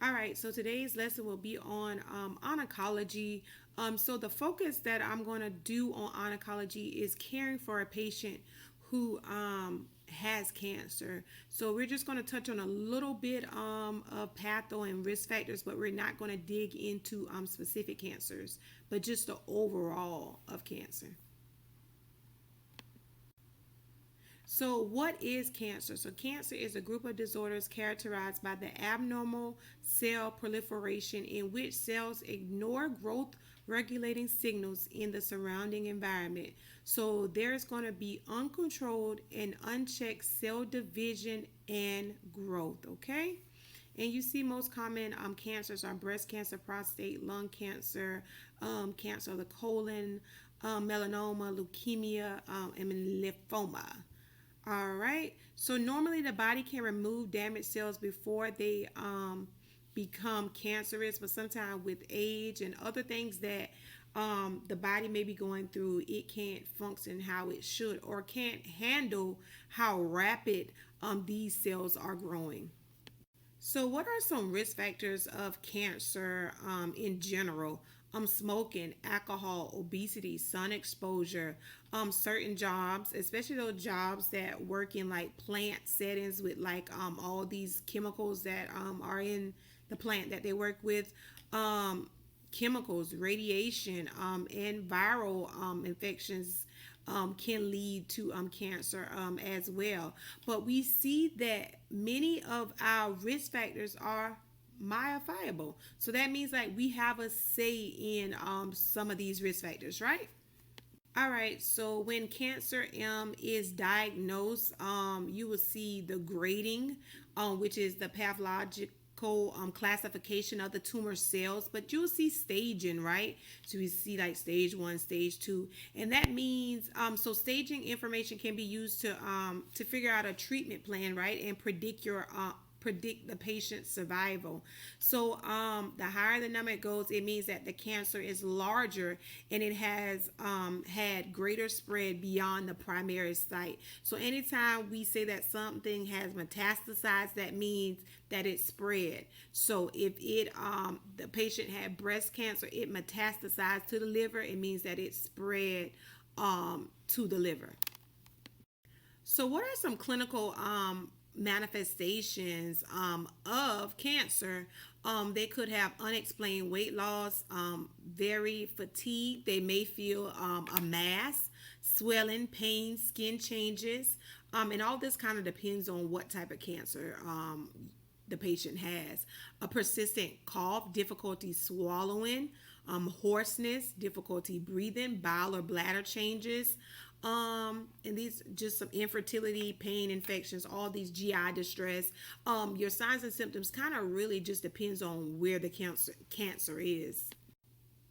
All right, so today's lesson will be on oncology. So the focus that I'm going to do on oncology is caring for a patient who has cancer. So we're just going to touch on a little bit of patho and risk factors, but we're not going to dig into specific cancers, but just the overall of cancer. So, what is cancer? So, cancer is a group of disorders characterized by the abnormal cell proliferation in which cells ignore growth regulating signals in the surrounding environment. So, there's going to be uncontrolled and unchecked cell division and growth, okay? And you see most common cancers are breast cancer, prostate, lung cancer, cancer of the colon, melanoma, leukemia, and lymphoma. All right. So normally the body can remove damaged cells before they become cancerous, but sometimes with age and other things that the body may be going through, it can't function how it should or can't handle how rapid these cells are growing. So, what are some risk factors of cancer in general? Smoking, alcohol, obesity, sun exposure, certain jobs, especially those jobs that work in like plant settings with like all these chemicals that are in the plant that they work with. Chemicals, radiation, and viral infections can lead to cancer as well. But we see that many of our risk factors are modifiable. So that means like we have a say in some of these risk factors, right? All right, so when cancer is diagnosed, you will see the grading, which is the pathological classification of the tumor cells, but you'll see staging, right? So you see like stage 1, stage 2, and that means so staging information can be used to figure out a treatment plan, right, and predict the patient's survival. So the higher the number it goes, it means that the cancer is larger and it has had greater spread beyond the primary site. So anytime we say that something has metastasized, that means that it spread. So if the patient had breast cancer, it metastasized to the liver, it means that it spread to the liver. So what are some clinical manifestations of cancer? They could have unexplained weight loss, very fatigued. They may feel a mass, swelling, pain, skin changes, and all this kind of depends on what type of cancer the patient has. A persistent cough, difficulty swallowing, hoarseness, difficulty breathing, bowel or bladder changes, and these just some infertility, pain, infections, all these GI distress. Your signs and symptoms kind of really just depends on where the cancer is.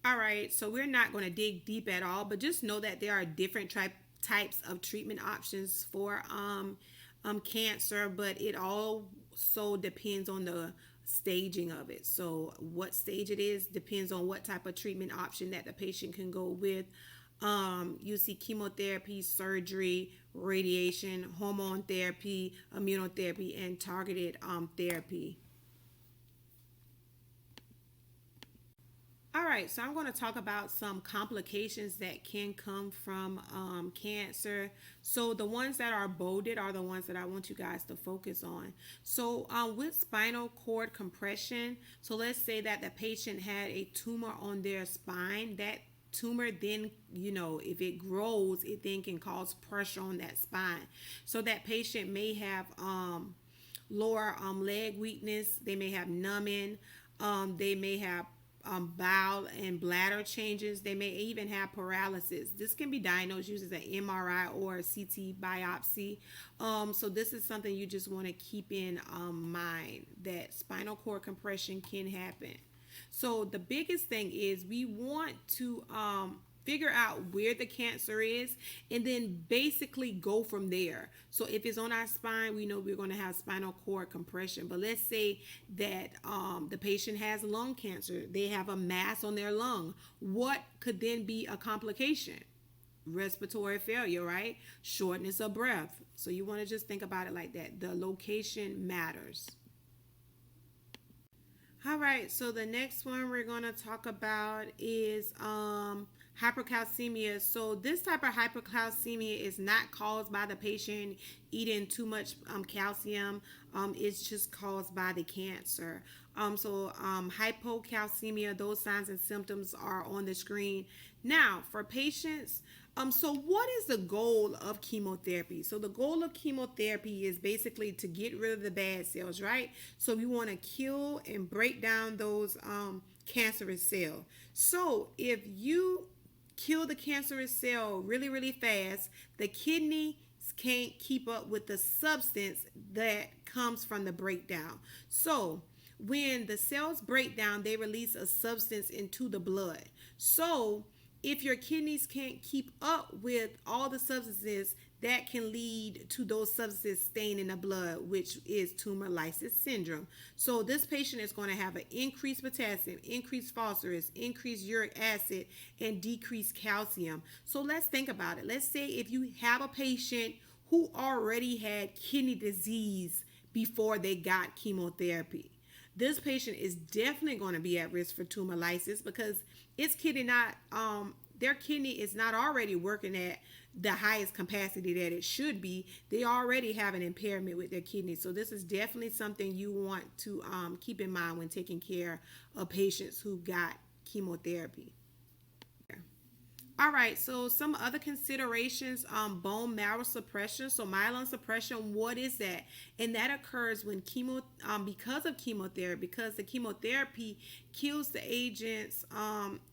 All right, so we're not going to dig deep at all, but just know that there are different types of treatment options for cancer, but it also depends on the staging of it. So what stage it is depends on what type of treatment option that the patient can go with. You see chemotherapy, surgery, radiation, hormone therapy, immunotherapy, and targeted therapy. All right, so I'm going to talk about some complications that can come from cancer. So the ones that are bolded are the ones that I want you guys to focus on. So with spinal cord compression, so let's say that the patient had a tumor on their spine. That tumor then, if it grows, it then can cause pressure on that spine. So that patient may have lower leg weakness. They may have numbing. They may have bowel and bladder changes. They may even have paralysis. This can be diagnosed using an MRI or a CT biopsy. So this is something you just want to keep in mind, that spinal cord compression can happen. So the biggest thing is we want to figure out where the cancer is and then basically go from there. So if it's on our spine, we know we're going to have spinal cord compression. But let's say that the patient has lung cancer. They have a mass on their lung. What could then be a complication? Respiratory failure, right? Shortness of breath. So you want to just think about it like that. The location matters. All right, so the next one we're going to talk about is hypercalcemia. So this type of hypercalcemia is not caused by the patient eating too much calcium. It's just caused by the cancer. Hypocalcemia, those signs and symptoms are on the screen. Now, for patients, so what is the goal of chemotherapy? So the goal of chemotherapy is basically to get rid of the bad cells, right? So we want to kill and break down those cancerous cells. So if you kill the cancerous cell really, really fast, the kidney can't keep up with the substance that comes from the breakdown. So when the cells break down, they release a substance into the blood. So if your kidneys can't keep up with all the substances, that can lead to those substances staying in the blood, which is tumor lysis syndrome. So this patient is going to have an increased potassium, increased phosphorus, increased uric acid, and decreased calcium. So let's think about it. Let's say if you have a patient who already had kidney disease before they got chemotherapy, this patient is definitely going to be at risk for tumor lysis because their kidney is not already working at the highest capacity that it should be. They already have an impairment with their kidney. So this is definitely something you want to keep in mind when taking care of patients who got chemotherapy. All right, so some other considerations, bone marrow suppression. So myelin suppression, what is that? And that occurs when because of chemotherapy, because the chemotherapy kills the agents,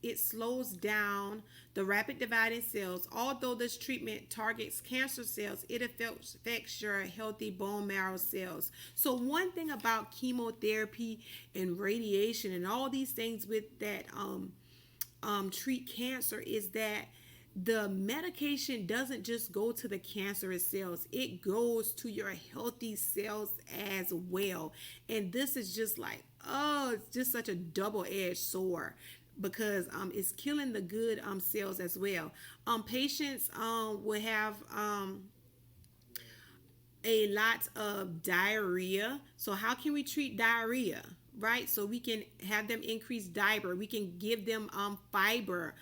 it slows down the rapid dividing cells. Although this treatment targets cancer cells, it affects your healthy bone marrow cells. So one thing about chemotherapy and radiation and all these things with that, treat cancer is that the medication doesn't just go to the cancerous cells, it goes to your healthy cells as well. And this is just like, it's just such a double-edged sword because it's killing the good cells as well. Patients will have a lot of diarrhea. So how can we treat diarrhea? Right, so we can have them increase diaper. We can give them fiber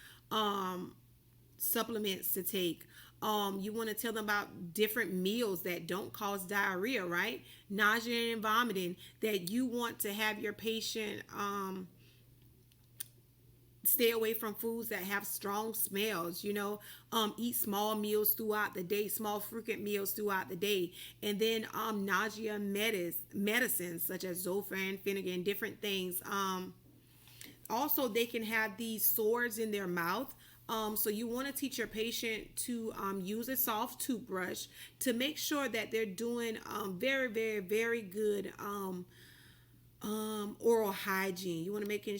supplements to take. You want to tell them about different meals that don't cause diarrhea, right? Nausea and vomiting, that you want to have your patient stay away from foods that have strong smells, eat small meals throughout the day, small frequent meals throughout the day. And then nausea medicines such as Zofran, Finnegan, different things. Also, they can have these sores in their mouth. So you want to teach your patient to use a soft toothbrush to make sure that they're doing very, very, very good oral hygiene. You want to making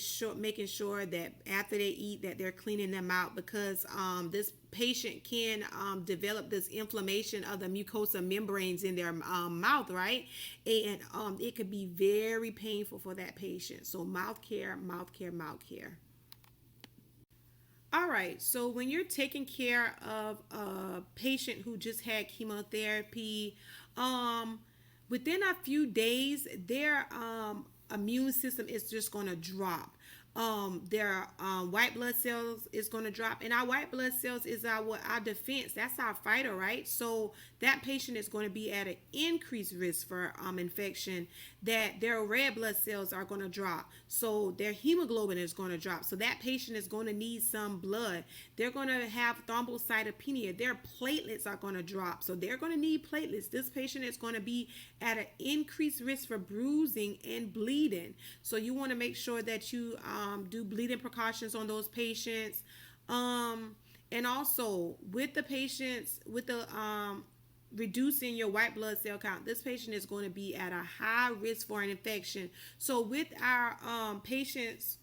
sure that after they eat that they're cleaning them out because this patient can develop this inflammation of the mucosa membranes in their mouth, right? And it could be very painful for that patient. So mouth care, mouth care, mouth care. All right, so when you're taking care of a patient who just had chemotherapy, within a few days, their immune system is just going to drop. Their white blood cells is going to drop, and our white blood cells is our defense. That's our fighter, right? So that patient is going to be at an increased risk for infection. That their red blood cells are going to drop, so their hemoglobin is going to drop. So that patient is going to need some blood. They're going to have thrombocytopenia. Their platelets are going to drop, so they're going to need platelets. This patient is going to be at an increased risk for bruising and bleeding. So you want to make sure that you do bleeding precautions on those patients. And also with the patients with the reducing your white blood cell count, this patient is going to be at a high risk for an infection. So with our patients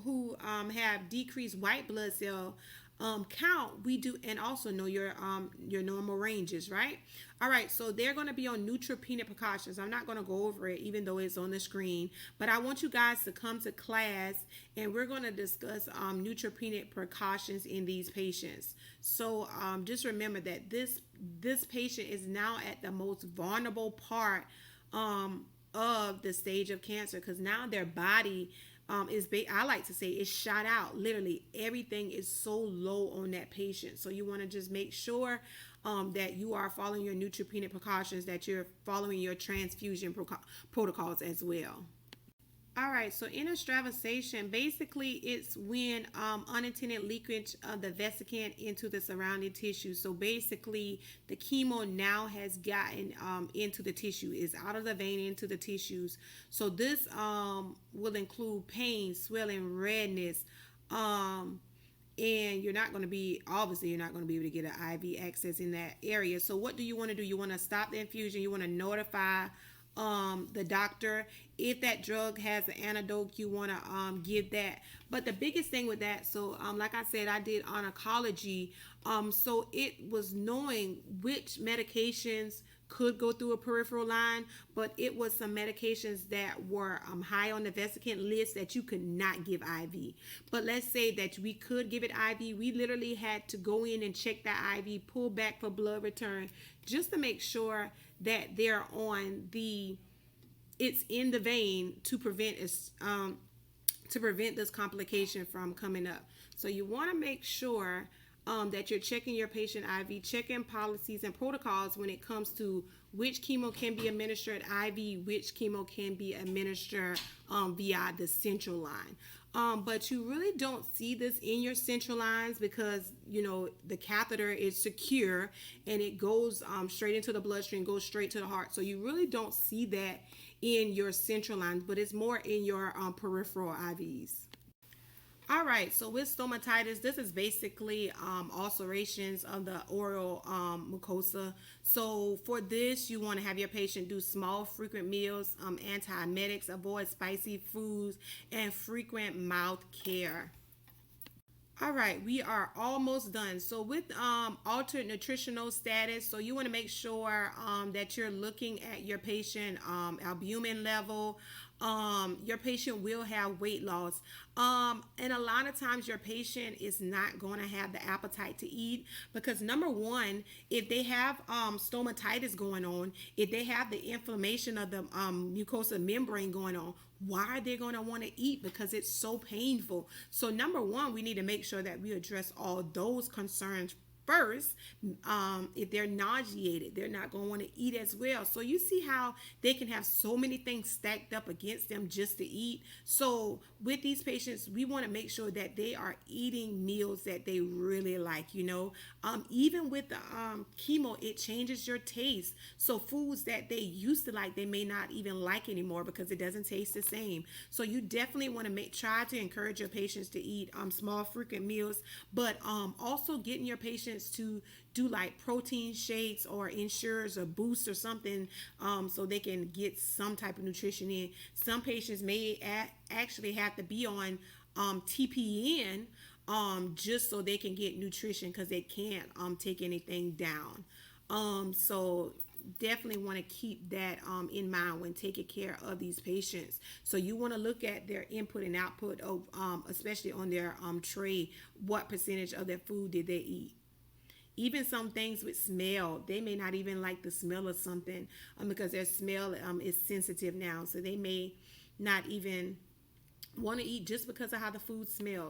who have decreased white blood cell count, we do, and also know your normal ranges, right? All right, so they're going to be on neutropenic precautions. I'm not going to go over it even though it's on the screen, but I want you guys to come to class and we're going to discuss neutropenic precautions in these patients. So just remember that this patient is now at the most vulnerable part of the stage of cancer, because now their body I like to say it's shot out. Literally everything is so low on that patient. So you want to just make sure that you are following your neutropenic precautions, that you're following your transfusion protocols as well. All right, so extravasation, basically it's when unintended leakage of the vesicant into the surrounding tissue. So basically the chemo now has gotten into the tissue, is out of the vein into the tissues. So this will include pain, swelling, redness, and you're not going to be, obviously you're not going to be able to get an IV access in that area. So what do you want to do? You want to stop the infusion. You want to notify the doctor. If that drug has an antidote, you want to give that. But the biggest thing with that, so like I said, I did oncology, so it was knowing which medications could go through a peripheral line, but it was some medications that were high on the vesicant list that you could not give IV. But let's say that we could give it IV. We literally had to go in and check that IV, pull back for blood return, just to make sure that they're on it's in the vein to prevent this complication from coming up. So you want to make sure that you're checking your patient IV, checking policies and protocols when it comes to which chemo can be administered IV, which chemo can be administered via the central line. But you really don't see this in your central lines because, the catheter is secure and it goes straight into the bloodstream, goes straight to the heart. So you really don't see that in your central lines, but it's more in your peripheral IVs. All right, so with stomatitis, this is basically ulcerations of the oral mucosa. So for this, you want to have your patient do small, frequent meals, antiemetics, avoid spicy foods, and frequent mouth care. All right, we are almost done. So with altered nutritional status, so you want to make sure that you're looking at your patient albumin level. Your patient will have weight loss. And a lot of times your patient is not going to have the appetite to eat because number one, if they have stomatitis going on, if they have the inflammation of the mucosal membrane going on, why are they going to want to eat? Because it's so painful. So number one, we need to make sure that we address all those concerns first. If they're nauseated, they're not going to want to eat as well. So you see how they can have so many things stacked up against them just to eat. So with these patients, we want to make sure that they are eating meals that they really like. Even with the chemo, it changes your taste. So foods that they used to like, they may not even like anymore because it doesn't taste the same. So you definitely want to try to encourage your patients to eat small frequent meals, but also getting your patients to do like protein shakes or ensures or boost or something so they can get some type of nutrition in. Some patients may actually have to be on TPN just so they can get nutrition because they can't take anything down. So definitely want to keep that in mind when taking care of these patients. So you want to look at their input and output of especially on their tray, what percentage of their food did they eat. Even some things with smell, they may not even like the smell of something because their smell is sensitive now. So they may not even want to eat just because of how the food smells.